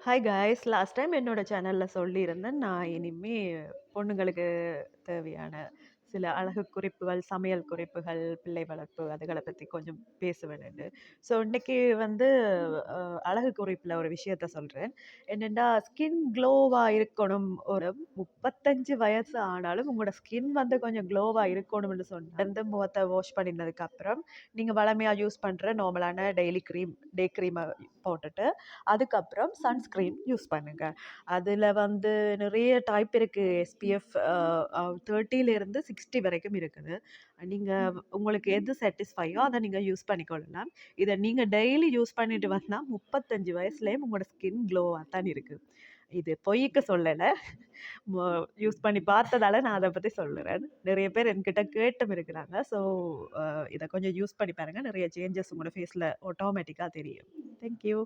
Hi guys, last time என்னோட சேனல்ல சொல்லியிருந்தேன். நான் இனிமே பொண்ணுங்களுக்கு தேவையான சில அழகு குறிப்புகள், சமையல் குறிப்புகள், பிள்ளை வளர்ப்பு அதுகள பத்தி கொஞ்சம் பேசுவேன்னு. ஸோ இன்னைக்கு வந்து அ அழகு குறிப்புல ஒரு விஷயத்த சொல்றேன். என்னன்னா, ஸ்கின் க்ளோவா இருக்கணும். ஒரு 35 வயசு ஆனாலும் உங்களோட ஸ்கின் வந்து கொஞ்சம் க்ளோவா இருக்கணும்னு சொன்னா, வந்து முகத்த வாஷ் பண்ணினதுக்கு அப்புறம், நீங்க வழமையா யூஸ் பண்ற நார்மலான டெய்லி கிரீம், டே கிரீம போட்டுட்டு அதுக்கப்புறம் சன்ஸ்கிரீன் யூஸ் பண்ணுங்க. அதில வந்து நிறைய டைப் இருக்கு. எஸ்பிஎஃப் 30லேருந்து 60 வரைக்கும் இருக்குது. நீங்க உங்களுக்கு எது சாட்டிஸ்ஃபையோ அத நீங்க யூஸ் பண்ணிக்கொள்ளலாம். இத நீங்க டெய்லி யூஸ் பண்ணிட்டு வந்தா 35 வயசுலயும் உங்களோட ஸ்கின் க்ளோவா தான் இருக்கு. இது பொய்க்கு சொல்லல. மொ யூஸ் பண்ணி பார்த்ததால நான் அத பத்தி சொல்லுறேன். நிறைய பேர் என்கிட்ட கேட்டும் இருக்கிறாங்க. ஸோ இத கொஞ்சம் யூஸ் பண்ணி பாருங்க. நிறைய சேஞ்சஸ் உங்களோட ஃபேஸ்ல ஆட்டோமேட்டிக்கா தெரியும். Thank you.